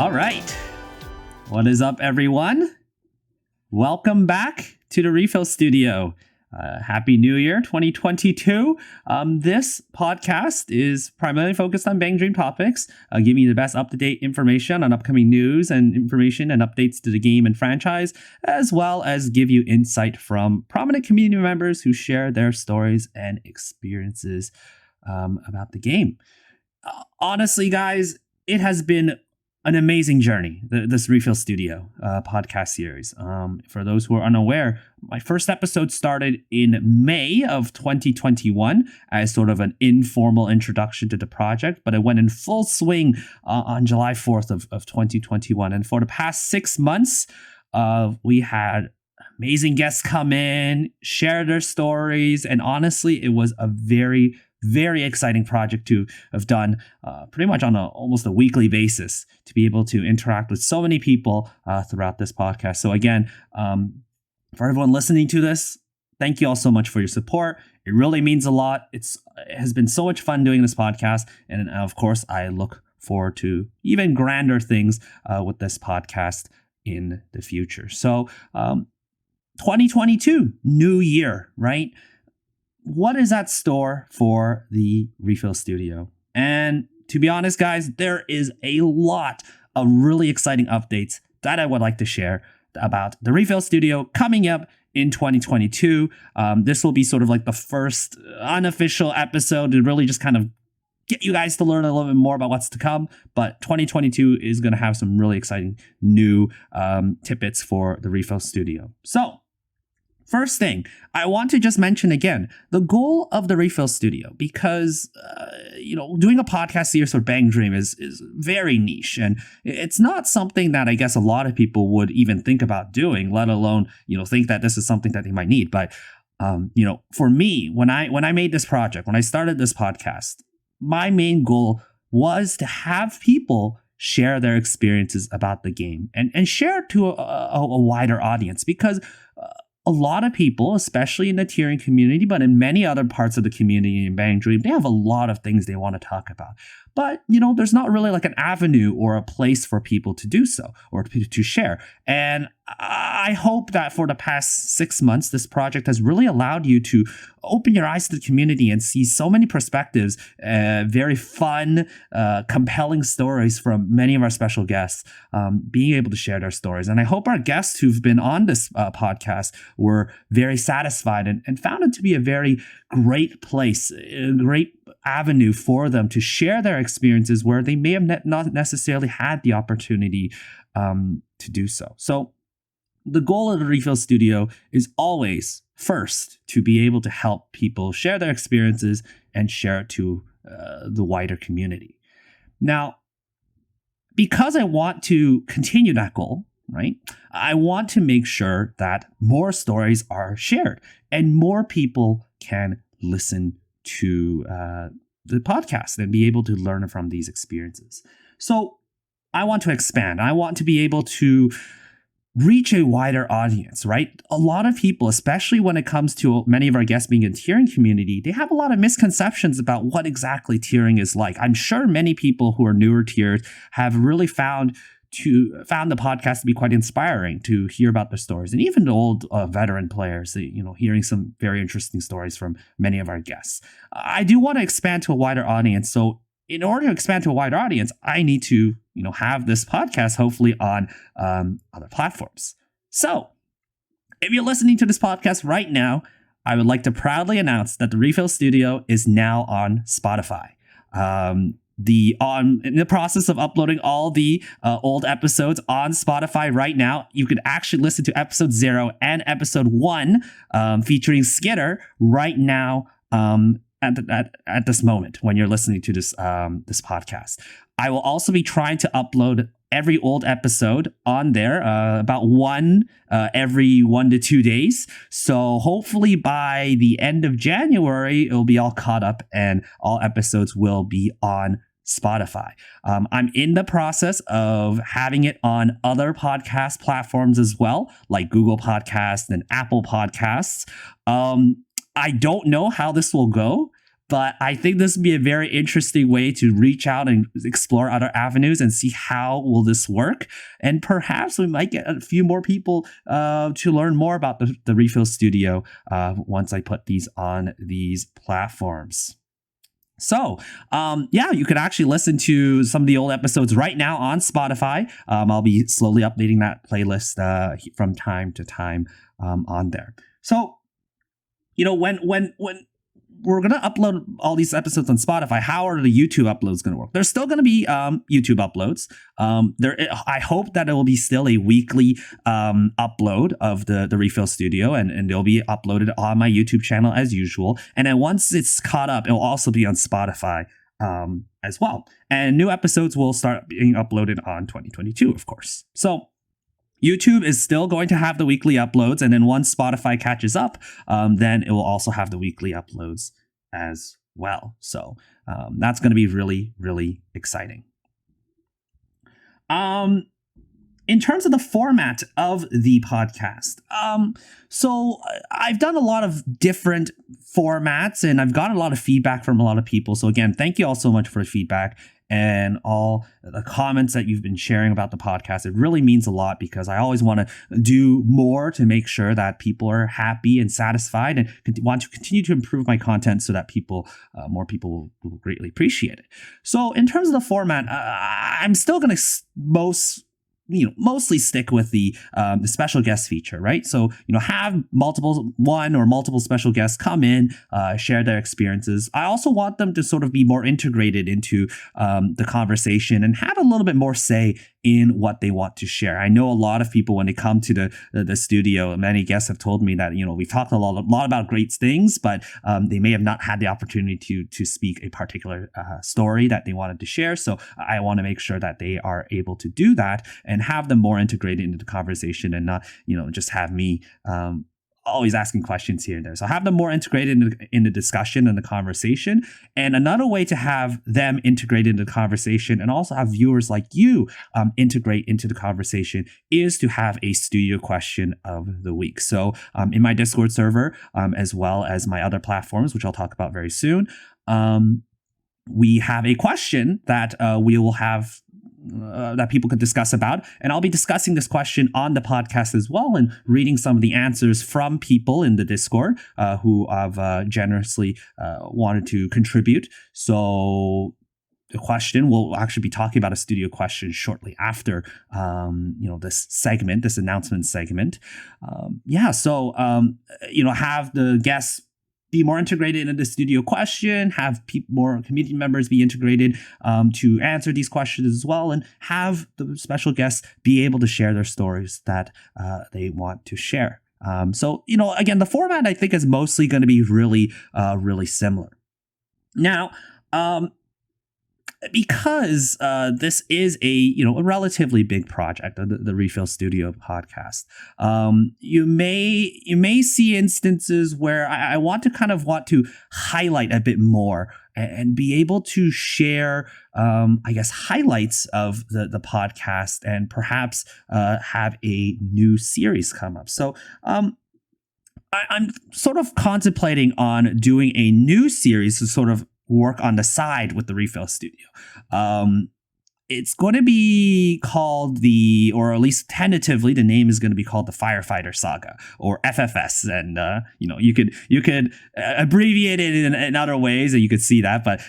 All right. What is up, everyone? Welcome back to the RePHIL studio. Happy New Year 2022. This podcast is primarily focused on Bang Dream topics, giving you the best up-to-date information on upcoming news and information and updates to the game and franchise, as well as give you insight from prominent community members who share their stories and experiences about the game. Honestly, guys, it has been an amazing journey, this RePHIL Studio podcast series. For those who are unaware, my first episode started in May of 2021 as sort of an informal introduction to the project, but it went in full swing on July 4th of 2021. And for the past 6 months, we had amazing guests come in, share their stories, and honestly, it was a very exciting project to have done pretty much on almost a weekly basis, to be able to interact with so many people throughout this podcast. So again, for everyone listening to this, thank you all so much for your support. It really means a lot. It has been so much fun doing this podcast. And of course, I look forward to even grander things with this podcast in the future. So 2022, new year, right? What is at store for the RePHIL studio? And to be honest, guys, there is a lot of really exciting updates that I would like to share about the RePHIL studio coming up in 2022. This will be sort of like the first unofficial episode to really just kind of get you guys to learn a little bit more about what's to come. But 2022 is going to have some really exciting new tidbits for the RePHIL studio. So, first thing, I want to just mention again, the goal of the RePHIL studio, because, doing a podcast series for Bang Dream is very niche, and it's not something that I guess a lot of people would even think about doing, let alone, think that this is something that they might need. But, for me, when I made this project, when I started this podcast, my main goal was to have people share their experiences about the game and share to a wider audience, because a lot of people, especially in the tiering community, but in many other parts of the community in Bang Dream, they have a lot of things they want to talk about. But, there's not really like an avenue or a place for people to do so or to share. And I hope that for the past 6 months, this project has really allowed you to open your eyes to the community and see so many perspectives, very fun, compelling stories from many of our special guests, being able to share their stories. And I hope our guests who've been on this podcast were very satisfied and found it to be a very great place, a great avenue for them to share their experiences where they may have not necessarily had the opportunity to do so. So the goal of the RePHIL studio is always first to be able to help people share their experiences and share it to the wider community. Now, because I want to continue that goal, right, I want to make sure that more stories are shared and more people can listen to the podcast and be able to learn from these experiences. So I want to expand. I want to be able to reach a wider audience, right? A lot of people, especially when it comes to many of our guests being in tiering community, they have a lot of misconceptions about what exactly tiering is like. I'm sure many people who are newer tiers have really found the podcast to be quite inspiring to hear about their stories, and even the old veteran players, hearing some very interesting stories from many of our guests. I do want to expand to a wider audience. So in order to expand to a wider audience, I need to, have this podcast hopefully on other platforms. So if you're listening to this podcast right now, I would like to proudly announce that the RePHIL studio is now on Spotify. In the process of uploading all the old episodes on Spotify right now. You can actually listen to episode 0 and episode 1 featuring Skitter right now at this moment when you're listening to this podcast. I will also be trying to upload every old episode on there, about one every 1 to 2 days. So hopefully by the end of January, it'll be all caught up and all episodes will be on Spotify. I'm in the process of having it on other podcast platforms as well, like Google Podcasts and Apple Podcasts. I don't know how this will go. But I think this would be a very interesting way to reach out and explore other avenues and see how will this work. And perhaps we might get a few more people to learn more about the RePHIL Studio once I put these on these platforms. So, you could actually listen to some of the old episodes right now on Spotify. I'll be slowly updating that playlist from time to time on there. So, when we're going to upload all these episodes on Spotify, how are the YouTube uploads going to work? There's still going to be YouTube uploads. I hope that it will be still a weekly upload of the RePHIL Studio, and they'll be uploaded on my YouTube channel as usual. And then once it's caught up, it'll also be on Spotify as well. And new episodes will start being uploaded on 2022, of course. So YouTube is still going to have the weekly uploads, and then once Spotify catches up, then it will also have the weekly uploads as well. So that's going to be really, really exciting. In terms of the format of the podcast, so I've done a lot of different formats, and I've gotten a lot of feedback from a lot of people. So again, thank you all so much for the feedback and all the comments that you've been sharing about the podcast. It really means a lot because I always want to do more to make sure that people are happy and satisfied, and want to continue to improve my content so that more people will greatly appreciate it. So in terms of the format, I'm still going to mostly stick with the special guest feature, right? So, have one or multiple special guests come in, share their experiences. I also want them to sort of be more integrated into the conversation and have a little bit more say in what they want to share. I know a lot of people, when they come to the studio, many guests have told me that, we've talked a lot about great things, but they may have not had the opportunity to speak a particular story that they wanted to share. So I want to make sure that they are able to do that and have them more integrated into the conversation, and not, just have me always asking questions here and there. So have them more integrated in the discussion and the conversation. And another way to have them integrated into the conversation and also have viewers like you integrate into the conversation is to have a studio question of the week. So in my Discord server, as well as my other platforms, which I'll talk about very soon, we have a question that we will have that people could discuss about. And I'll be discussing this question on the podcast as well, and reading some of the answers from people in the Discord who have generously wanted to contribute. So the question, we'll actually be talking about a studio question shortly after, this announcement segment. So have the guests be more integrated into the studio question, have more community members be integrated to answer these questions as well, and have the special guests be able to share their stories that they want to share. Again, the format I think is mostly going to be really, really similar. Now, because this is a relatively big project, the RePHIL Studio podcast, you may see instances where I want to highlight a bit more and be able to share highlights of the podcast, and perhaps have a new series come up. So I'm sort of contemplating on doing a new series to sort of work on the side with the RePHIL Studio. It's going to be called or at least tentatively, the name is going to be called the Firefighter Saga, or FFS. And, you could abbreviate it in other ways, and you could see that. But,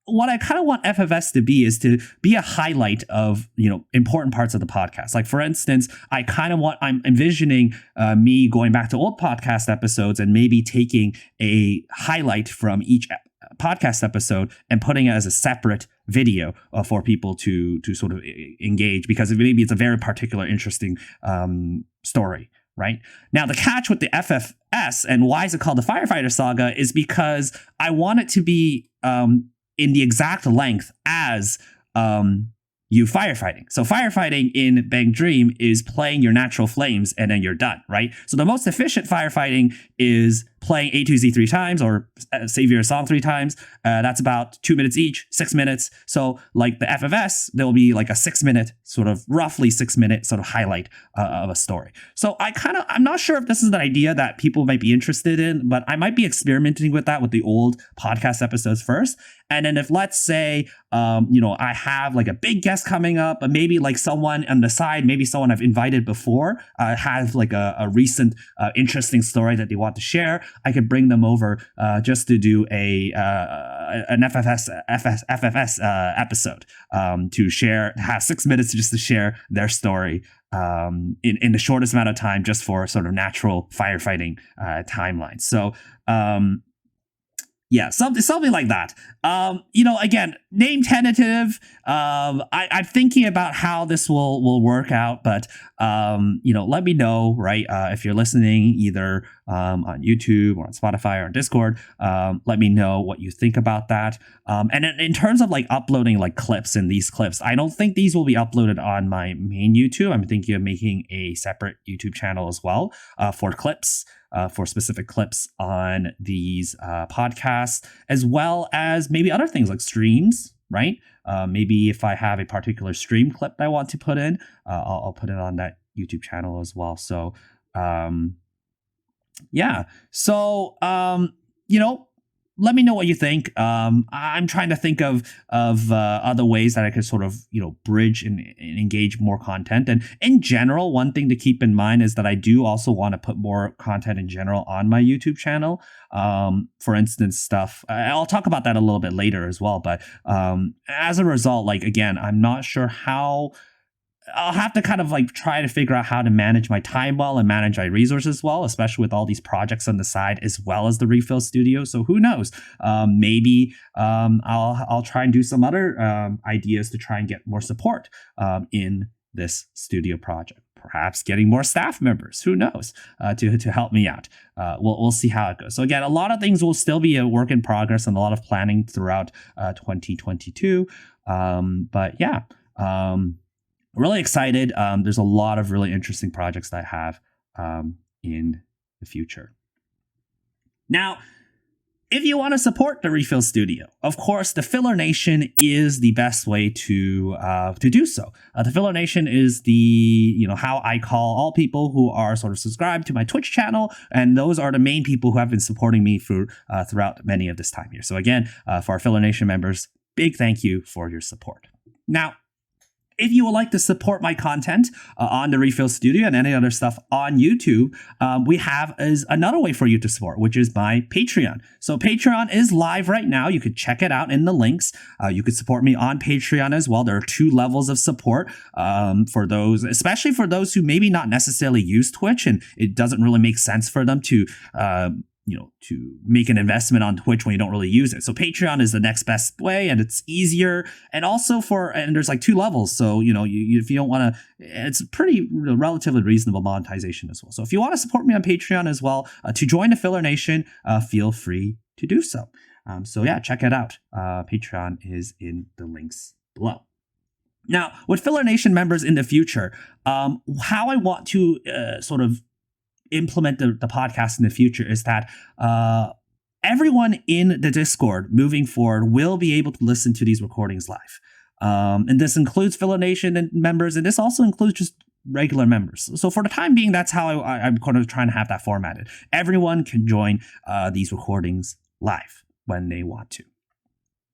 what I kind of want FFS to be is to be a highlight of, important parts of the podcast. Like, for instance, I'm envisioning me going back to old podcast episodes and maybe taking a highlight from each podcast episode and putting it as a separate video for people to sort of engage, because maybe it's a very particular interesting story. Right now, the catch with the FFS, and why is it called the Firefighter Saga, is because I want it to be in the exact length as you firefighting. So firefighting in Bang Dream is playing your natural flames and then you're done, right? So the most efficient firefighting is playing A to Z 3 times or save your song 3 times. That's about 2 minutes each, 6 minutes. So like the FFS, there will be like a 6 minute, sort of roughly 6 minute sort of highlight of a story. So I'm not sure if this is an idea that people might be interested in, but I might be experimenting with that with the old podcast episodes first. And then if, let's say, I have like a big guest coming up, but maybe like someone on the side, maybe someone I've invited before, has like a recent interesting story that they want to share, I could bring them over just to do an FFS episode to share, have 6 minutes just to share their story in the shortest amount of time, just for sort of natural firefighting timelines. So yeah, something like that. Again, name tentative. I'm thinking about how this will work out, but let me know, right? If you're listening either on YouTube or on Spotify or on Discord, let me know what you think about that. And in terms of like uploading like clips in these clips, I don't think these will be uploaded on my main YouTube. I'm thinking of making a separate YouTube channel as well for clips. For specific clips on these podcasts, as well as maybe other things like streams, right? Maybe if I have a particular stream clip that I want to put in, I'll put it on that YouTube channel as well. So, yeah. So, let me know what you think. I'm trying to think of other ways that I could sort of bridge and engage more content. And in general, one thing to keep in mind is that I do also want to put more content in general on my YouTube channel. For instance, stuff I'll talk about that a little bit later as well. But as a result, like again, I'm not sure how. I'll have to kind of like try to figure out how to manage my time well and manage my resources well, especially with all these projects on the side, as well as the RePHIL studio. So who knows? Maybe I'll try and do some other ideas to try and get more support in this studio project. Perhaps getting more staff members, who knows, to help me out. We'll see how it goes. So again, a lot of things will still be a work in progress and a lot of planning throughout 2022. But yeah. Really excited. There's a lot of really interesting projects that I have in the future. Now, if you want to support the RePHIL Studio, of course, the Filler Nation is the best way to do so. The Filler Nation is how I call all people who are sort of subscribed to my Twitch channel, and those are the main people who have been supporting me throughout many of this time here. So again, for our Filler Nation members, big thank you for your support. Now, if you would like to support my content on the RePHIL Studio and any other stuff on YouTube, we have is another way for you to support, which is my Patreon. So Patreon is live right now. You could check it out in the links. You could support me on Patreon as well. There are 2 levels of support for those, especially for those who maybe not necessarily use Twitch and it doesn't really make sense for them to to make an investment on Twitch when you don't really use it. So Patreon is the next best way, and it's easier. And also and there's like 2 levels. So, if you don't want to, it's pretty relatively reasonable monetization as well. So if you want to support me on Patreon as well, to join the Filler Nation, feel free to do so. So yeah, check it out. Patreon is in the links below. Now, with Filler Nation members in the future, how I want to sort of implement the podcast in the future is that everyone in the Discord moving forward will be able to listen to these recordings live. And this includes Filler Nation members, and this also includes just regular members. So for the time being, that's how I'm kind of trying to have that formatted. Everyone can join these recordings live when they want to.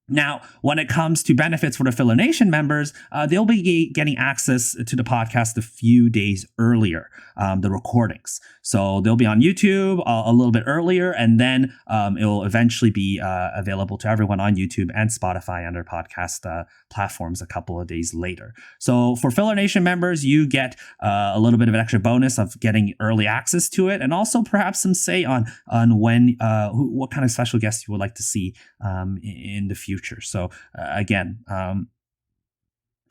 Now, when it comes to benefits for the Filler Nation members, they'll be getting access to the podcast a few days earlier, the recordings. So they'll be on YouTube a little bit earlier, and then it will eventually be available to everyone on YouTube and Spotify and their podcast platforms a couple of days later. So for Filler Nation members, you get a little bit of an extra bonus of getting early access to it, and also perhaps some say on when what kind of special guests you would like to see in the future. So again,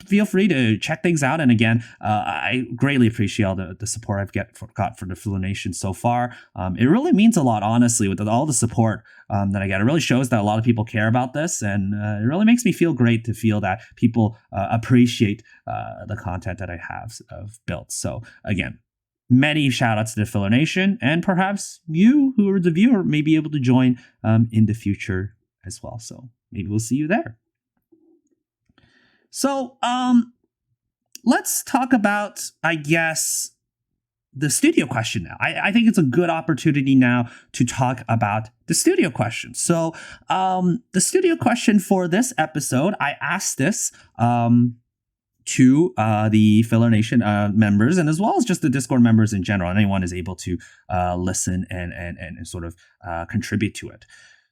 feel free to check things out. And again, I greatly appreciate all the support I've got for the Filler Nation so far. It really means a lot, honestly, with all the support that I get. It really shows that a lot of people care about this, and it really makes me feel great to feel that people appreciate the content that I have built. So again, many shout outs to the Filler Nation, and perhaps you, who are the viewer, may be able to join in the future as well. So maybe we'll see you there. So let's talk about, I guess, the studio question now. I think it's a good opportunity now to talk about the studio question. So the studio question for this episode, I asked this to the Filler Nation members, and as well as just the Discord members in general. Anyone is able to listen and sort of contribute to it.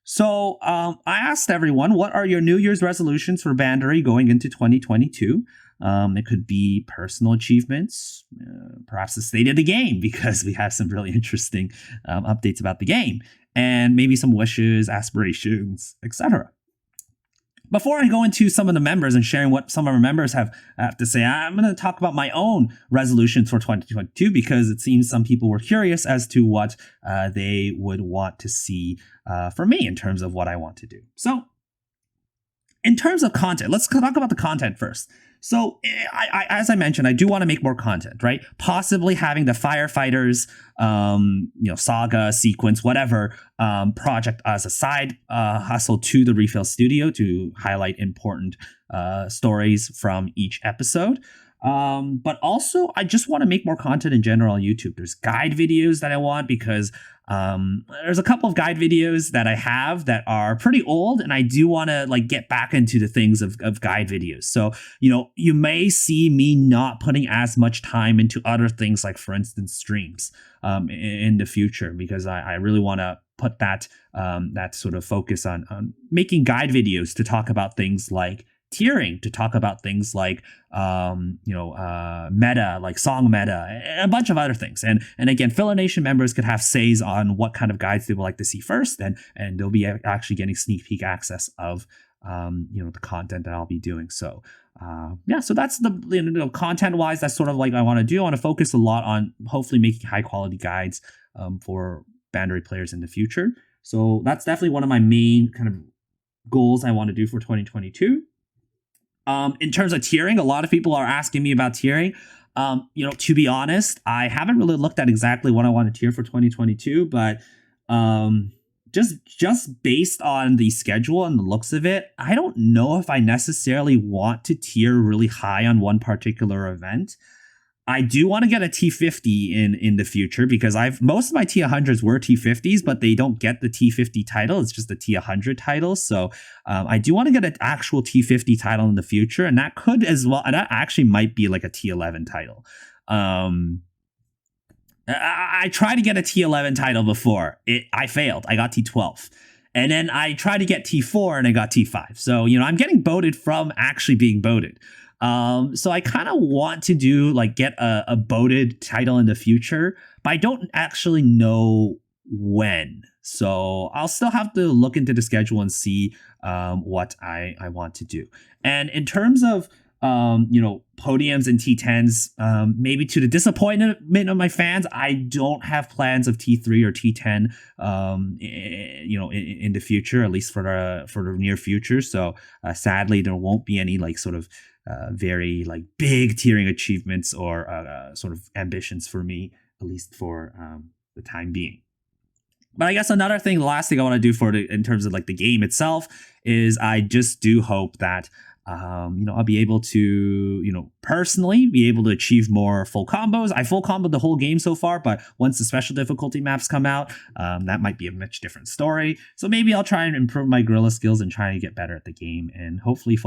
So I asked everyone, what are your New Year's resolutions for Bandery going into 2022? It could be personal achievements, perhaps the state of the game, because we have some really interesting updates about the game, and maybe some wishes, aspirations, etc. Before I go into some of the members and sharing what some of our members have to say, I'm going to talk about my own resolutions for 2022, because it seems some people were curious as to what they would want to see from me in terms of what I want to do. So in terms of content, let's talk about the content first. So as I mentioned, I do want to make more content, right? Possibly having the firefighters, saga, sequence, whatever project as a side hustle to the RePHIL studio to highlight important stories from each episode. But also, I just want to make more content in general on YouTube. There's guide videos that I want, because there's a couple of guide videos that I have that are pretty old, and I do want to get back into the things of guide videos. So, you may see me not putting as much time into other things, like, for instance, streams in the future, because I really want to put that sort of focus on making guide videos to talk about things like tiering, to talk about things like meta, like song meta, and a bunch of other things. And again, Filler Nation members could have says on what kind of guides they would like to see first, and they'll be actually getting sneak peek access of the content that I'll be doing. So so that's the content wise, that's sort of like I want to do. I want to focus a lot on hopefully making high quality guides for Bandery players in the future. So that's definitely one of my main kind of goals I want to do for 2022. In terms of tiering, a lot of people are asking me about tiering. To be honest, I haven't really looked at exactly what I want to tier for 2022, but just based on the schedule and the looks of it, I don't know if I necessarily want to tier really high on one particular event. I do want to get a T50 in the future, because most of my T100s were T50s, but they don't get the T50 title. It's just the T100 title. So I do want to get an actual T50 title in the future, and that could as well. And that actually might be like a T11 title. I tried to get a T11 title before. I failed. I got T12. And then I tried to get T4 and I got T5. So, I'm getting voted from actually being voted. So I kind of want to do get a voted title in the future, but I don't actually know when. So I'll still have to look into the schedule and see what I want to do. And in terms of podiums and T10s, maybe to the disappointment of my fans, I don't have plans of T3 or T10 in the future, at least for the near future. So sadly, there won't be any very big tiering achievements or sort of ambitions for me, at least for the time being. But I guess the last thing I want to do in terms of the game itself is I just do hope that I'll be able to, personally be able to achieve more full combos. I full comboed the whole game so far, but once the special difficulty maps come out, that might be a much different story. So maybe I'll try and improve my gorilla skills and try to get better at the game, and hopefully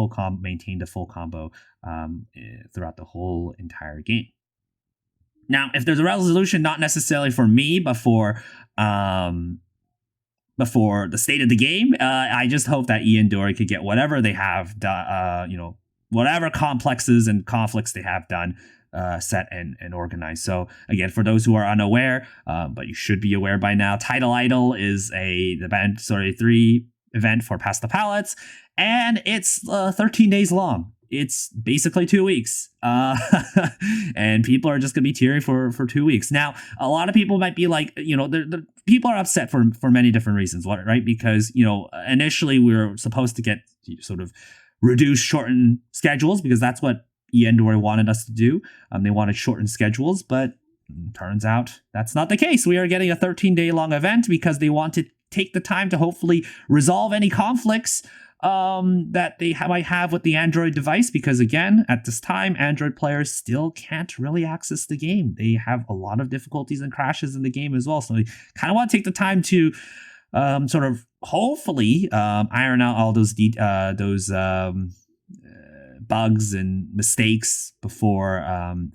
maintain the full combo throughout the whole entire game. Now, if there's a resolution, not necessarily for me, but for the state of the game, I just hope that Year.and could get whatever they have done, whatever complexes and conflicts they have done, set and organized. So again, for those who are unaware, but you should be aware by now, Title Idol is the Bandery 3 event for Pass the Pallets, and it's 13 days long. It's basically 2 weeks. And people are just going to be tiering for 2 weeks. Now, a lot of people might be people are upset for many different reasons, right? Because, initially we were supposed to get sort of reduced, shortened schedules, because that's what Year.and wanted us to do. They wanted shortened schedules, but Turns out that's not the case. We are getting a 13-day long event because they want to take the time to hopefully resolve any conflicts that they might have with the Android device, because again, at this time, Android players still can't really access the game. They have a lot of difficulties and crashes in the game as well. So they kind of want to take the time to sort of hopefully iron out all those bugs and mistakes before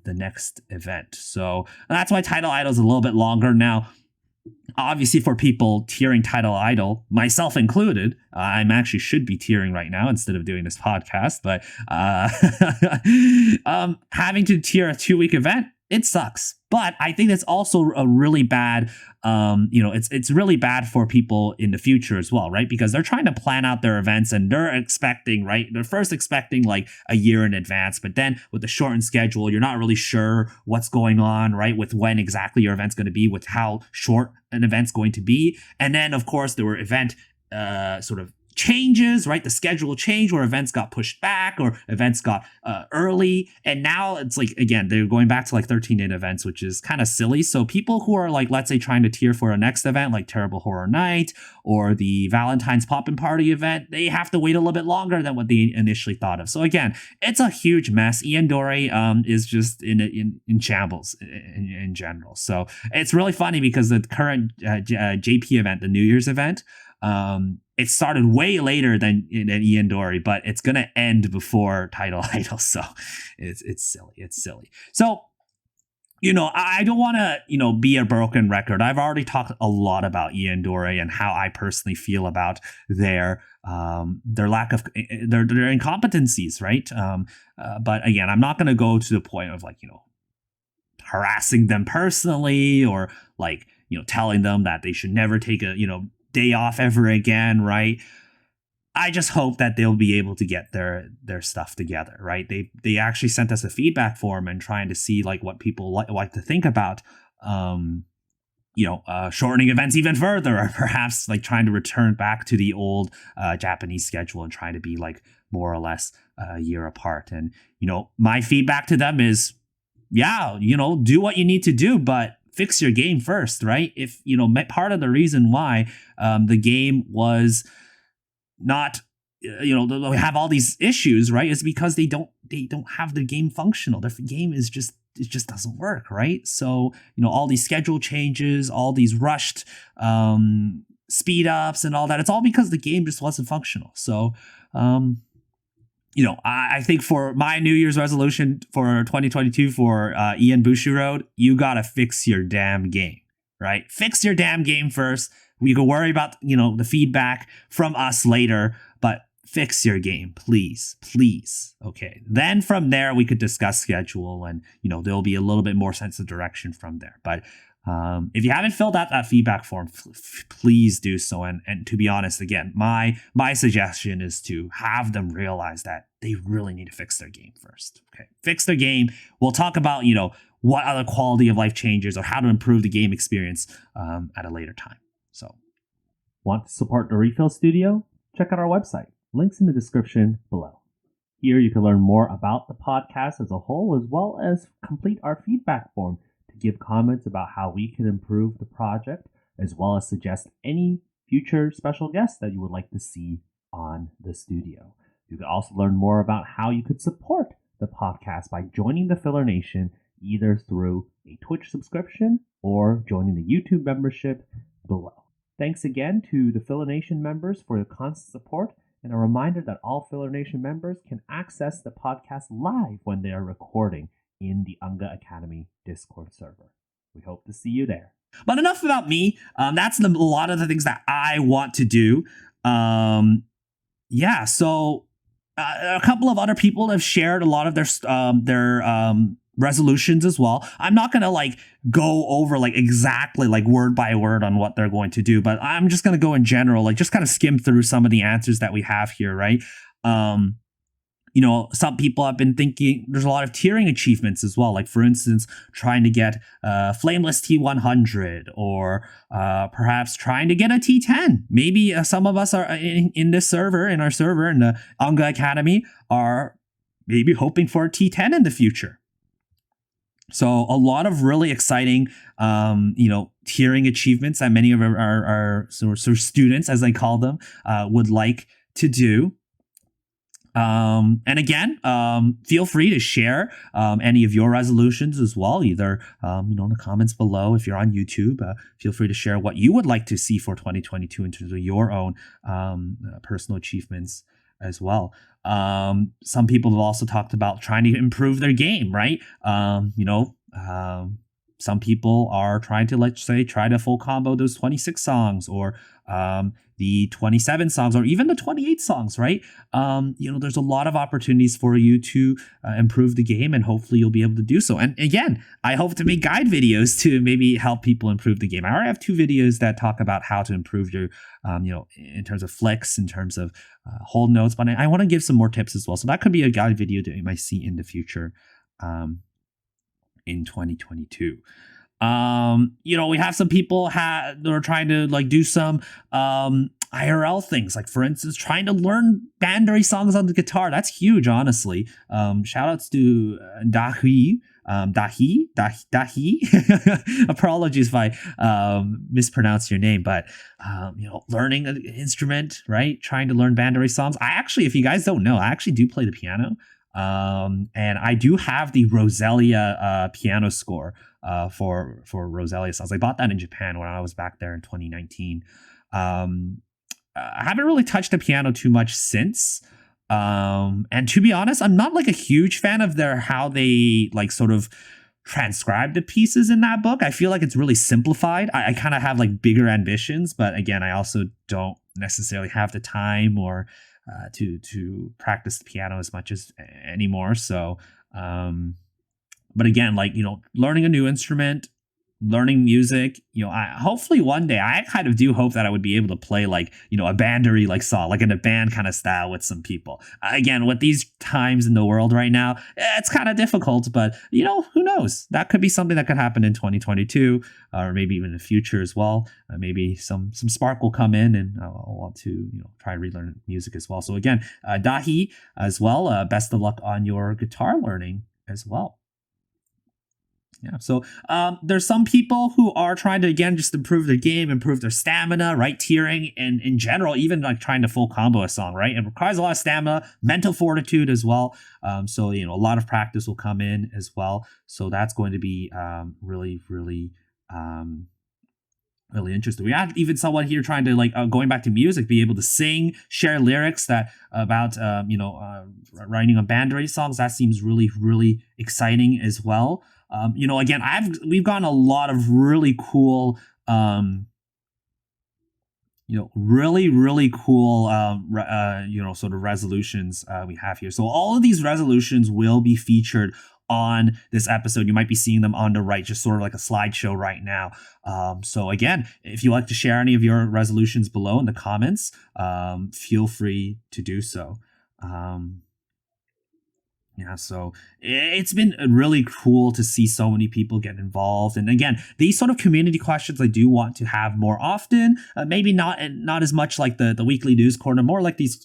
the next event. So that's why Title Idol is a little bit longer now. Obviously, for people tiering Title Idol, myself included, I'm actually should be tiering right now instead of doing this podcast. But having to tier a 2-week event, it sucks. But I think that's also a really bad, it's really bad for people in the future as well, right? Because they're trying to plan out their events and they're expecting, right? They're first expecting like a year in advance, but then with the shortened schedule, you're not really sure what's going on, right? With when exactly your event's going to be, with how short an event's going to be. And then, of course, there were event sort of changes, right? The schedule changed where events got pushed back or events got early. And now it's like, again, they're going back to like 13-day events, which is kind of silly. So people who are like, let's say, trying to tier for a next event like Terrible Horror Night or the Valentine's Poppin' Party event, they have to wait a little bit longer than what they initially thought of. So again, it's a huge mess. Year.and is just in shambles in general. So it's really funny because the current JP event, the New Year's event, it started way later than Year.and, but it's gonna end before Title Idol, so it's silly. It's silly. So, I don't want to, be a broken record. I've already talked a lot about Year.and and how I personally feel about their lack of their incompetencies, right? But again, I'm not gonna go to the point of harassing them personally or telling them that they should never take a day off ever again, right? I just hope that they'll be able to get their stuff together, right? They actually sent us a feedback form and trying to see what people like to think about shortening events even further, or perhaps trying to return back to the old Japanese schedule and trying to be more or less a year apart. And my feedback to them is, do what you need to do, but fix your game first, right? If part of the reason why the game was not they have all these issues, right, is because they don't have the game functional. Their game is just, it just doesn't work, right? So all these schedule changes, all these rushed speed ups and all that, it's all because the game just wasn't functional. So I think for my New Year's resolution for 2022 for Ian Bushiroad, you gotta fix your damn game, right? Fix your damn game first. We can worry about the feedback from us later, but fix your game, please. Okay. Then from there we could discuss schedule, and there'll be a little bit more sense of direction from there. But if you haven't filled out that feedback form, please do so. And to be honest, again, my suggestion is to have them realize that they really need to fix their game first. Okay, fix their game. We'll talk about what other quality of life changes or how to improve the game experience at a later time. So, want to support the RePHIL Studio? Check out our website. Links in the description below. Here you can learn more about the podcast as a whole, as well as complete our feedback form to give comments about how we can improve the project, as well as suggest any future special guests that you would like to see on the studio. You can also learn more about how you could support the podcast by joining the Filler Nation, either through a Twitch subscription or joining the YouTube membership below. Thanks again to the Filler Nation members for your constant support, and a reminder that all Filler Nation members can access the podcast live when they are recording in the UNGA Academy Discord server. We hope to see you there. But enough about me. That's a lot of the things that I want to do. So a couple of other people have shared a lot of their resolutions as well. I'm not gonna go over exactly word by word on what they're going to do, but I'm just gonna go in general, just kind of skim through some of the answers that we have here, right? Some people have been thinking there's a lot of tiering achievements as well. For instance, trying to get Flameless T100 or perhaps trying to get a T10. Maybe some of us are in our server, in the UNGA Academy, are maybe hoping for a T10 in the future. So a lot of really exciting, tiering achievements that many of our sort of students, as I call them, would like to do. And again, feel free to share any of your resolutions as well, either in the comments below. If you're on YouTube, feel free to share what you would like to see for 2022 in terms of your own personal achievements as well. Some people have also talked about trying to improve their game, right? Some people are trying to, let's say, try to full combo those 26 songs, or the 27 songs, or even the 28 songs, right? There's a lot of opportunities for you to improve the game, and hopefully you'll be able to do so. And again, I hope to make guide videos to maybe help people improve the game. I already have 2 videos that talk about how to improve your, in terms of flicks, in terms of hold notes, but I want to give some more tips as well. So that could be a guide video that you might see in the future. In 2022. We have some people that are trying to do some IRL things, like for instance, trying to learn Bandery songs on the guitar. That's huge, honestly. Shout outs to Dahi. Apologies if I mispronounce your name, but learning an instrument, right? Trying to learn Bandery songs. I actually, if you guys don't know, I actually do play the piano. And I do have the Roselia piano score for Roselia songs. I bought that in Japan when I was back there in 2019. I haven't really touched the piano too much since. And to be honest, I'm not a huge fan of how they sort of transcribe the pieces in that book. I feel like it's really simplified. I kind of have bigger ambitions, but again, I also don't necessarily have the time or to practice the piano as much as anymore. So, but again, learning a new instrument, learning music, hopefully one day, I kind of do hope that I would be able to play a Bandery song, in a band kind of style with some people. Again, with these times in the world right now, it's kind of difficult, but who knows? That could be something that could happen in 2022, or maybe even in the future as well. Maybe some spark will come in, and I'll want to try to relearn music as well. So again, Dahi as well, best of luck on your guitar learning as well. Yeah, so there's some people who are trying to, again, just improve their game, improve their stamina, right? Tiering, and in general, even trying to full combo a song, right? It requires a lot of stamina, mental fortitude as well. So, a lot of practice will come in as well. So that's going to be really, really, really interesting. We have even someone here trying to going back to music, be able to sing, share lyrics that about writing on Bandery songs. That seems really, really exciting as well. Again, we've gotten a lot of really cool, really, really cool, sort of resolutions we have here. So all of these resolutions will be featured on this episode. You might be seeing them on the right, just sort of like a slideshow right now. So again, if you like to share any of your resolutions below in the comments, feel free to do so. Yeah, so it's been really cool to see so many people get involved. And again, these sort of community questions I do want to have more often. Maybe not as much like the weekly news corner, more like these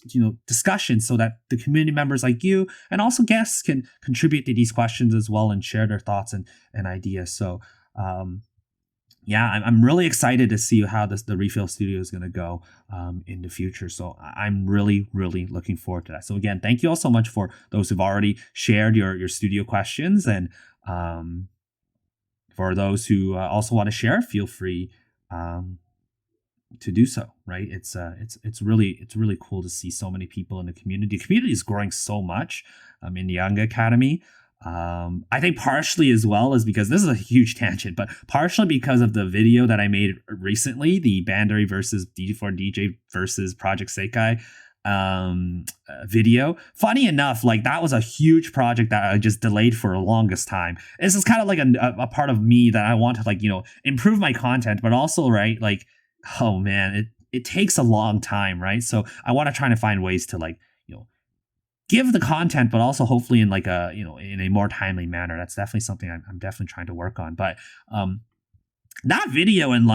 discussions, so that the community members like you and also guests can contribute to these questions as well and share their thoughts and ideas. So yeah, I'm really excited to see how the RePHIL studio is going to go in the future. So I'm really, really looking forward to that. So again, thank you all so much for those who've already shared your studio questions. And for those who also want to share, feel free to do so, right? It's really cool to see so many people in the community. The community is growing so much in the UNGA Academy. I think partially as well is because this is a huge tangent, but partially because of the video that I made recently, the Bandery versus DJ versus Project Sekai video. Funny enough, that was a huge project that I just delayed for the longest time. This is kind of like a part of me that I want to improve my content, but also, right, oh man, it takes a long time, right? So I want to try to find ways to give the content, but also hopefully in in a more timely manner. That's definitely something I'm definitely trying to work on. But that video in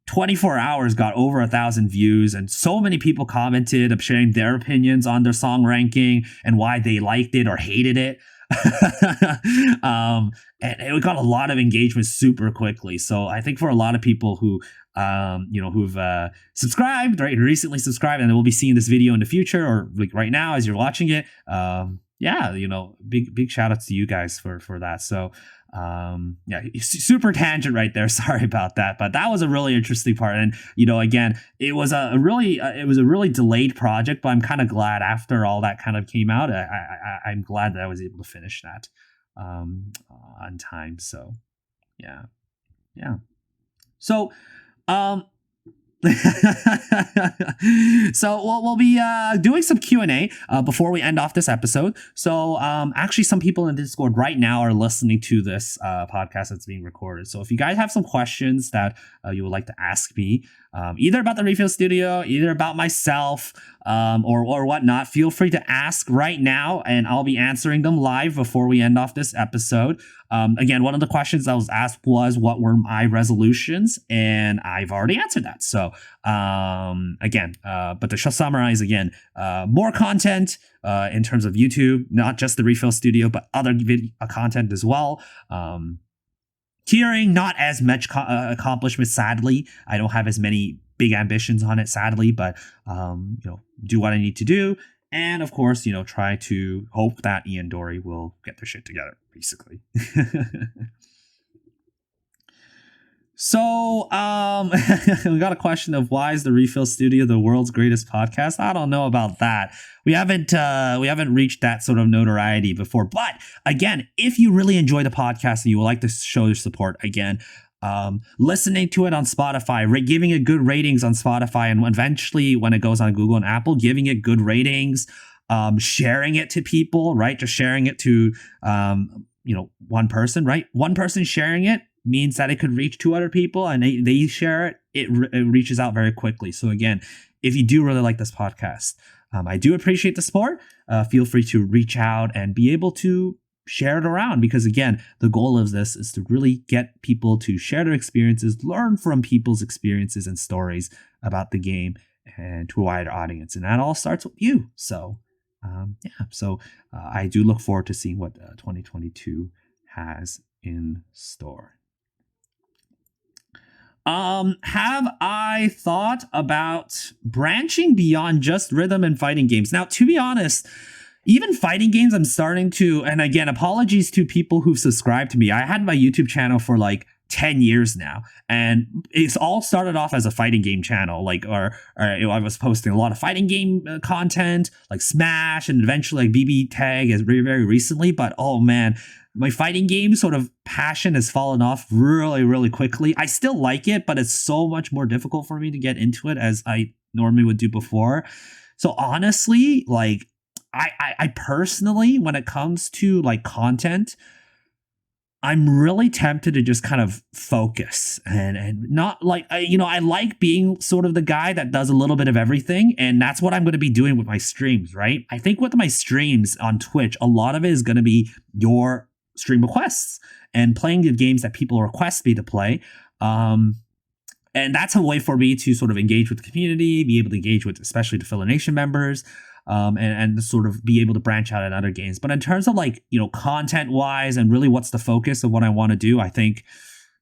24 hours got over 1,000 views, and so many people commented of sharing their opinions on their song ranking and why they liked it or hated it. And it got a lot of engagement super quickly. So I think for a lot of people who who've subscribed, right, recently subscribed, and they will be seeing this video in the future or like right now as you're watching it, yeah, big shout outs to you guys for that. So yeah, super tangent right there. Sorry about that, but that was a really interesting part. And again, it was a really delayed project, but I'm kind of glad after all that kind of came out, I'm glad that I was able to finish that on time. So yeah. So um so we'll be doing some Q&A before we end off this episode. So actually some people in Discord right now are listening to this podcast that's being recorded. So if you guys have some questions that you would like to ask me, either about the RePHIL Studio, either about myself, or whatnot, feel free to ask right now, and I'll be answering them live before we end off this episode. Again, one of the questions that was asked was, what were my resolutions? And I've already answered that. So again, but to summarize again, more content in terms of YouTube, not just the RePHIL Studio, but other content as well. Tiering, not as much accomplishment, sadly. I don't have as many big ambitions on it, sadly, but do what I need to do. And of course, try to hope that Ian Dory will get their shit together, basically. So, we got a question of, why is the RePHIL Studio the world's greatest podcast? I don't know about that. We haven't reached that sort of notoriety before. But again, if you really enjoy the podcast and you would like to show your support, again, listening to it on Spotify, giving it good ratings on Spotify, and eventually when it goes on Google and Apple, giving it good ratings, sharing it to people, right? Just sharing it to, one person, right? One person sharing it means that it could reach 2 other people, and they share it, it reaches out very quickly. So again, if you do really like this podcast, I do appreciate the support. Feel free to reach out and be able to share it around, because again, the goal of this is to really get people to share their experiences, learn from people's experiences and stories about the game, and to a wider audience. And that all starts with you. So I do look forward to seeing what 2022 has in store. Have I thought about branching beyond just rhythm and fighting games? Now, to be honest, even fighting games, I'm starting to, and again, apologies to people who've subscribed to me. I had my YouTube channel for like 10 years now, and it's all started off as a fighting game channel. I was posting a lot of fighting game content, like Smash, and eventually like BB Tag as very, very recently. But oh man, my fighting game sort of passion has fallen off really, really quickly. I still like it, but it's so much more difficult for me to get into it as I normally would do before. So honestly, like I personally, when it comes to like content, I'm really tempted to just kind of focus and not like, I like being sort of the guy that does a little bit of everything. And that's what I'm going to be doing with my streams, right? I think with my streams on Twitch, a lot of it is going to be your stream requests and playing the games that people request me to play. And that's a way for me to sort of engage with the community, be able to engage with especially the Filler Nation members, and sort of be able to branch out in other games. But in terms of like, content wise and really what's the focus of what I want to do, I think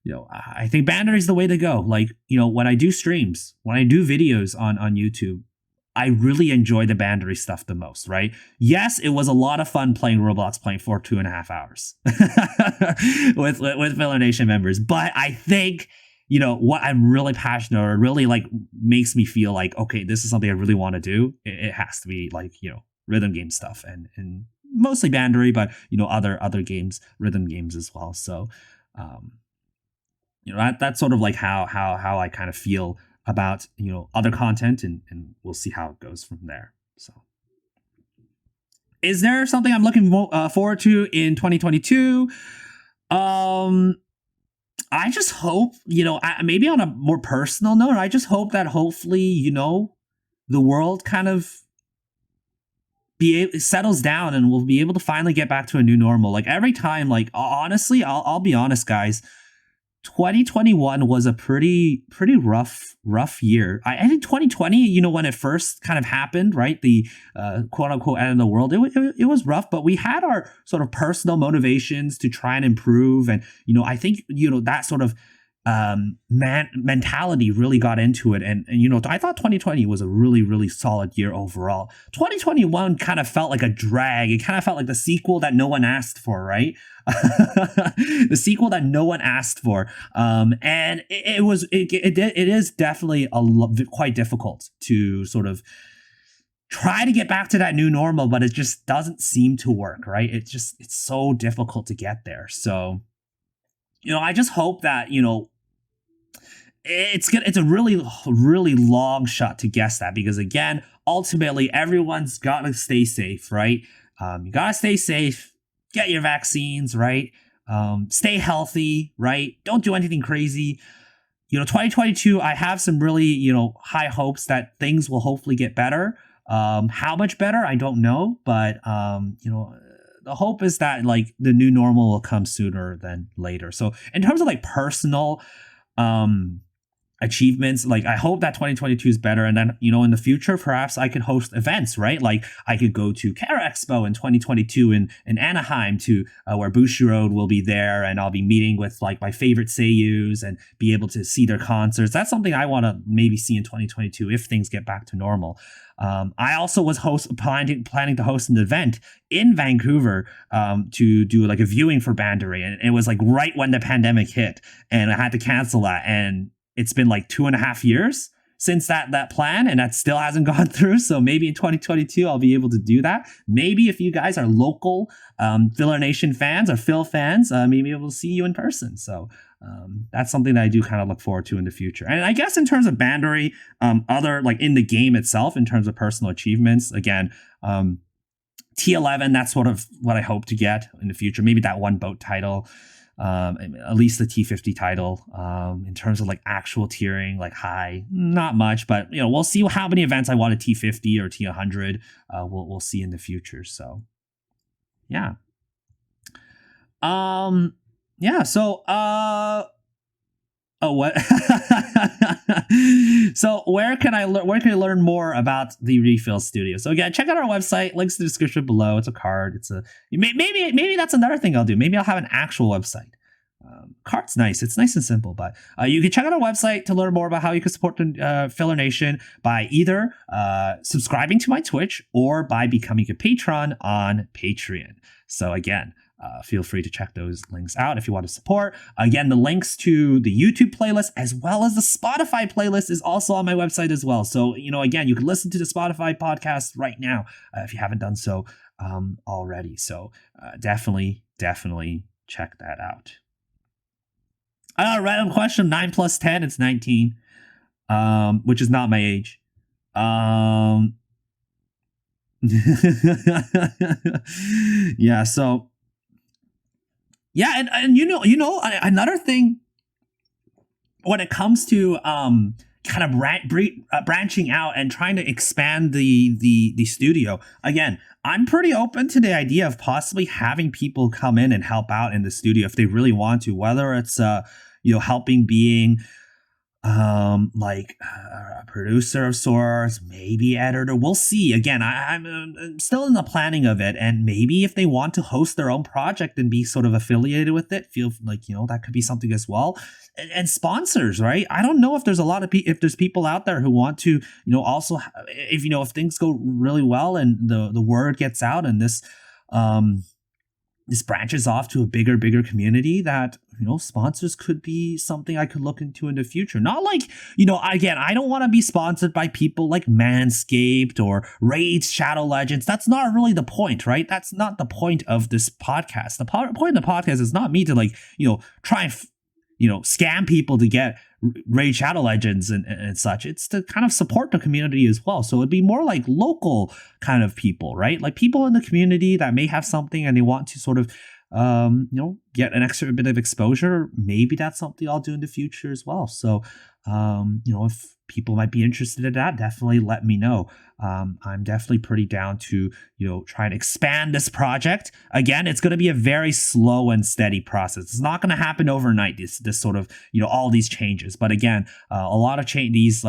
Bandery is the way to go. Like, when I do streams, when I do videos on YouTube, I really enjoy the Bandery stuff the most, right? Yes, it was a lot of fun playing Roblox, playing for 2.5 hours with Filler Nation members. But I think, what I'm really passionate or really like makes me feel like, okay, this is something I really want to do. It has to be like, rhythm game stuff and mostly Bandery, but, other games, rhythm games as well. So, that's sort of like how I kind of feel about, other content, and we'll see how it goes from there. So, is there something I'm looking forward to in 2022? I just hope, maybe on a more personal note, I just hope that hopefully, the world kind of settles down and we'll be able to finally get back to a new normal. Like every time, like honestly, I'll be honest, guys, 2021 was a pretty rough year. I think 2020, when it first kind of happened, right? The quote unquote end of the world, it was rough, but we had our sort of personal motivations to try and improve. And, I think, that sort of mentality really got into it. And, I thought 2020 was a really solid year overall. 2021 kind of felt like a drag. It kind of felt like the sequel that no one asked for, right? The sequel that no one asked for. And it is definitely quite difficult to sort of try to get back to that new normal, but it just doesn't seem to work, right? It's so difficult to get there. So, I just hope that, it's a really long shot to guess that, because again, ultimately everyone's got to stay safe, right? You got to stay safe, get your vaccines, right? Stay healthy, right? Don't do anything crazy. 2022, I have some really, high hopes that things will hopefully get better. How much better, I don't know, but the hope is that like the new normal will come sooner than later. So in terms of like personal achievements, like I hope that 2022 is better, and then in the future perhaps I could host events, right? Like I could go to Care Expo in 2022 in Anaheim to where Bushiroad will be there, and I'll be meeting with like my favorite seiyus and be able to see their concerts. That's something I want to maybe see in 2022 if things get back to normal. I also was planning to host an event in Vancouver to do like a viewing for Bandery, and it was like right when the pandemic hit, and I had to cancel that. And it's been like 2.5 years since that plan, and that still hasn't gone through. So maybe in 2022 I'll be able to do that. Maybe if you guys are local Filler Nation fans or Phil fans, maybe able to see you in person. So that's something that I do kind of look forward to in the future. And I guess in terms of Bandery, other like in the game itself, in terms of personal achievements, again, T11, that's sort of what I hope to get in the future. Maybe that one boat title, at least the T50 title. In terms of like actual tiering, like high, not much, but we'll see how many events I want a T50 or T100. We'll see in the future. So yeah. Yeah, so what? So where can I learn more about the RePHIL Studio? So again, check out our website. Links in the description below. It's a card. Maybe that's another thing I'll do. Maybe I'll have an actual website. Card's nice. It's nice and simple, but you can check out our website to learn more about how you can support the Filler Nation by either subscribing to my Twitch or by becoming a patron on Patreon. So again, feel free to check those links out if you want to support. Again, the links to the YouTube playlist as well as the Spotify playlist is also on my website as well. So, again, you can listen to the Spotify podcast right now if you haven't done so already. So definitely check that out. Random question, 9 plus 10, it's 19, which is not my age. Yeah, so yeah, and another thing when it comes to kind of branching out and trying to expand the studio, again, I'm pretty open to the idea of possibly having people come in and help out in the studio if they really want to, whether it's helping being like a producer of sorts, maybe editor. We'll see. Again, I'm still in the planning of it, and maybe if they want to host their own project and be sort of affiliated with it, feel like that could be something as well. And sponsors, right? I don't know if there's a lot of if there's people out there who want to also if things go really well and the word gets out and this branches off to a bigger community, that sponsors could be something I could look into in the future. Not like again, I don't want to be sponsored by people like Manscaped or Raid Shadow Legends. That's not really the point, right? That's not the point of this podcast. The point of the podcast is not me to try and scam people to get Raid Shadow Legends and such. It's to kind of support the community as well. So it'd be more like local kind of people, right? Like people in the community that may have something and they want to sort of get an extra bit of exposure, maybe that's something I'll do in the future as well. So, if people might be interested in that, definitely let me know. I'm definitely pretty down to, try and expand this project. Again, it's going to be a very slow and steady process. It's not going to happen overnight, this sort of, all these changes. But again, a lot of these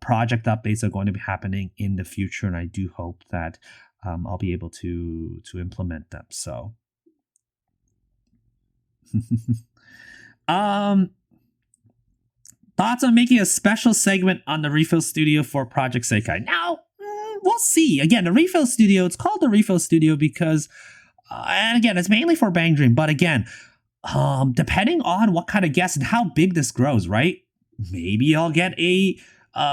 project updates are going to be happening in the future. And I do hope that I'll be able to implement them. So, thoughts on making a special segment on the RePHIL Studio for Project Sekai? Now, we'll see. Again, the RePHIL Studio, it's called the RePHIL Studio because, and again, it's mainly for Bang Dream. But again, depending on what kind of guests and how big this grows, right? Maybe I'll get a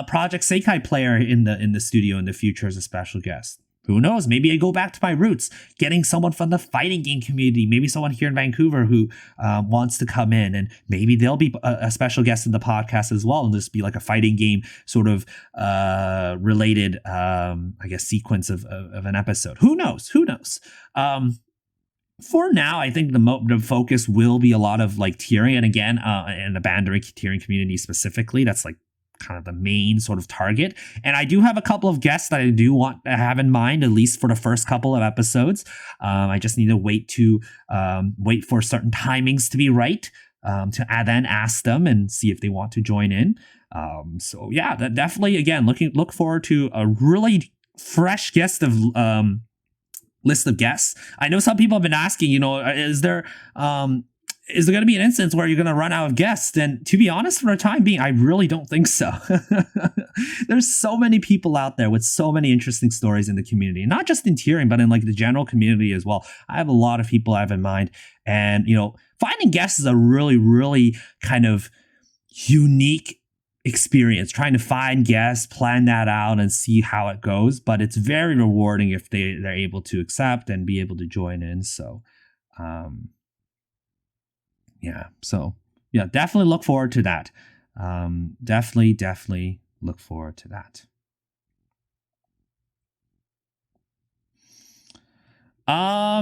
Project Sekai player in the studio in the future as a special guest. Who knows? Maybe I go back to my roots, getting someone from the fighting game community, maybe someone here in Vancouver who wants to come in, and maybe they'll be a special guest in the podcast as well, and just be like a fighting game sort of related, sequence of an episode. Who knows? For now, I think the focus will be a lot of like tiering, and again, in the Bandai tiering community specifically, that's like kind of the main sort of target. And I do have a couple of guests that I do want to have in mind, at least for the first couple of episodes. I just need to wait for certain timings to be right, to then ask them and see if they want to join in. So yeah, that definitely, again, look forward to a really fresh list of guests. I know some people have been asking, is there going to be an instance where you're going to run out of guests? And to be honest, for the time being, I really don't think so. There's so many people out there with so many interesting stories in the community, not just in tiering, but in like the general community as well. I have a lot of people I have in mind, and finding guests is a really, really kind of unique experience. Trying to find guests, plan that out, and see how it goes. But it's very rewarding if they're able to accept and be able to join in. So, definitely look forward to that. Definitely look forward to that.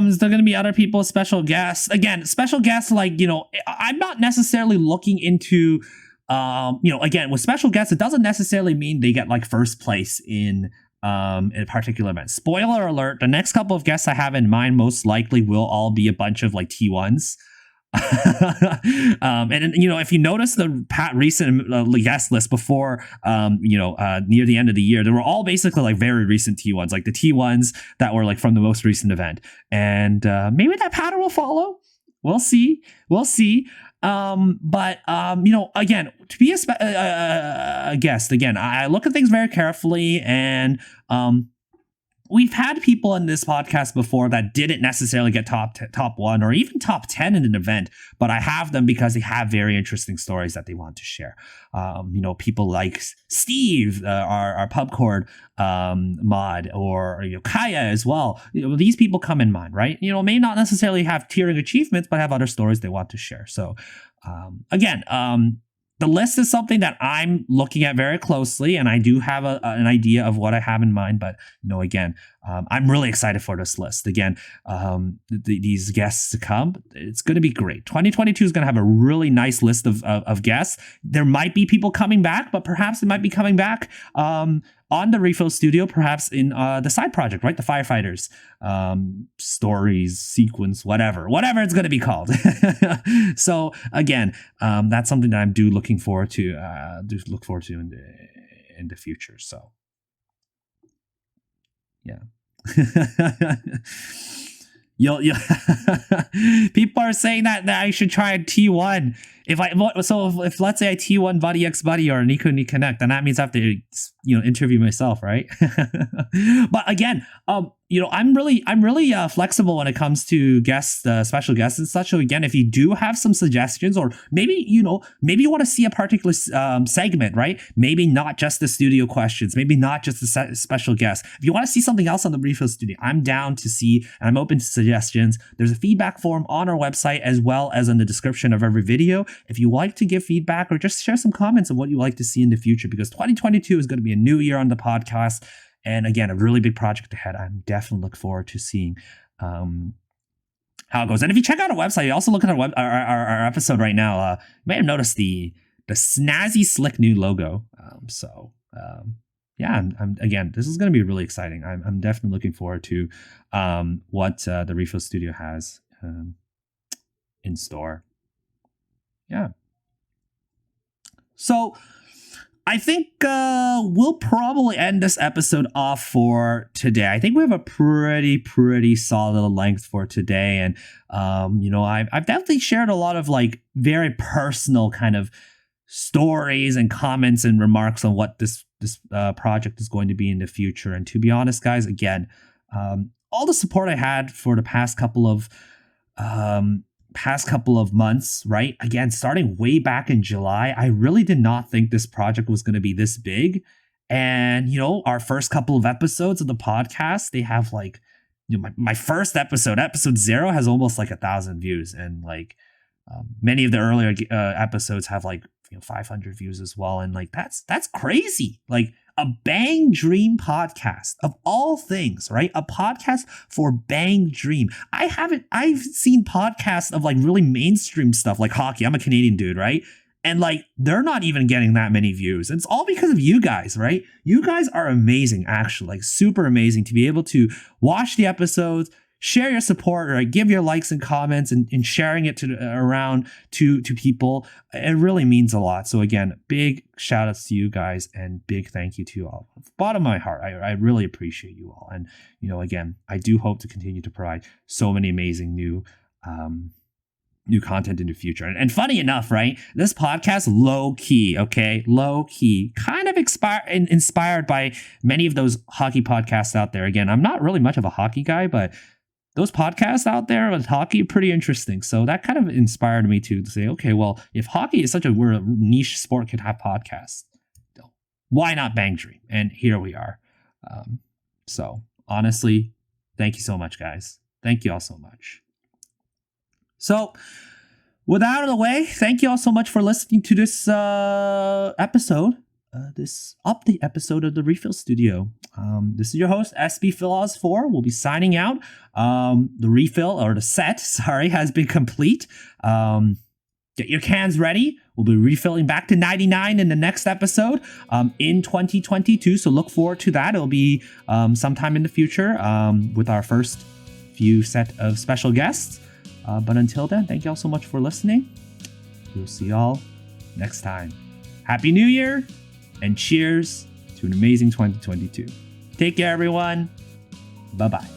Is there going to be other people, special guests? Again, special guests, I'm not necessarily looking into, again, with special guests, it doesn't necessarily mean they get like first place in a particular event. Spoiler alert, the next couple of guests I have in mind most likely will all be a bunch of like T1s. If you notice the recent guest list before, near the end of the year, they were all basically like very recent T1s, like the T1s that were like from the most recent event. And maybe that pattern will follow. We'll see. Again, to be a guest, again, I look at things very carefully, and we've had people in this podcast before that didn't necessarily get top 1 or even top 10 in an event, but I have them because they have very interesting stories that they want to share. People like Steve, our Pubcord mod, or Kaya as well. These people come in mind, right? May not necessarily have tiering achievements, but have other stories they want to share. So, the list is something that I'm looking at very closely, and I do have an idea of what I have in mind. But I'm really excited for this list. Again, these guests to come, it's going to be great. 2022 is going to have a really nice list of guests. There might be people coming back, but perhaps they might be coming back on the RePHIL Studio, perhaps in the side project, right? The Firefighters stories, sequence, whatever it's going to be called. So again, that's something that I'm looking forward to in the future. So yeah. People are saying that I should try a T1. If let's say I T1 Buddy X Buddy or Nico Ni Connect, then that means I have to interview myself, right? But again, I'm really flexible when it comes to guests, special guests and such. So again, if you do have some suggestions, or maybe you want to see a particular segment, right? Maybe not just the studio questions, maybe not just the special guest. If you want to see something else on the RePHIL Studio, I'm down to see, and I'm open to suggestions. There's a feedback form on our website as well as in the description of every video. If you like to give feedback or just share some comments of what you like to see in the future, because 2022 is going to be a new year on the podcast. And again, a really big project ahead. I'm definitely looking forward to seeing how it goes. And if you check out our website, you also look at our episode right now. You may have noticed the snazzy, slick new logo. Yeah, I'm again, this is going to be really exciting. I'm definitely looking forward to what the RePHIL Studio has in store. Yeah. So I think we'll probably end this episode off for today. I think we have a pretty solid length for today. And, I've definitely shared a lot of like very personal kind of stories and comments and remarks on what this project is going to be in the future. And to be honest, guys, again, all the support I had for the past couple of months, right? Again, starting way back in July, I really did not think this project was going to be this big. And, our first couple of episodes of the podcast, they have like, my first episode 0 has almost like 1,000 views. And like many of the earlier episodes have like, 500 views as well. And like, that's crazy. Like a Bang Dream podcast of all things, right? A podcast for Bang Dream. I've seen podcasts of like really mainstream stuff like hockey. I'm a Canadian dude, right? And like, they're not even getting that many views. And it's all because of you guys, right? You guys are amazing, actually, like super amazing to be able to watch the episodes, share your support, or give your likes and comments and sharing it around to people. It really means a lot. So again, big shout outs to you guys and big thank you to you all. Bottom of my heart, I really appreciate you all. And, again, I do hope to continue to provide so many amazing new content in the future. And funny enough, right? This podcast, low key, kind of inspired by many of those hockey podcasts out there. Again, I'm not really much of a hockey guy, but those podcasts out there with hockey are pretty interesting. So that kind of inspired me to say, okay, well, if hockey is such a niche sport could have podcasts, why not Bang Dream? And here we are. So honestly, thank you so much, guys. Thank you all so much. So with that out of the way, thank you all so much for listening to this episode. This update episode of the RePHIL Studio. This is your host, SB4. We'll be signing out. The refill, or the set, has been complete. Get your cans ready. We'll be refilling back to 99 in the next episode in 2022. So look forward to that. It'll be sometime in the future with our first few set of special guests. But until then, thank you all so much for listening. We'll see y'all next time. Happy New Year! And cheers to an amazing 2022. Take care, everyone. Bye-bye.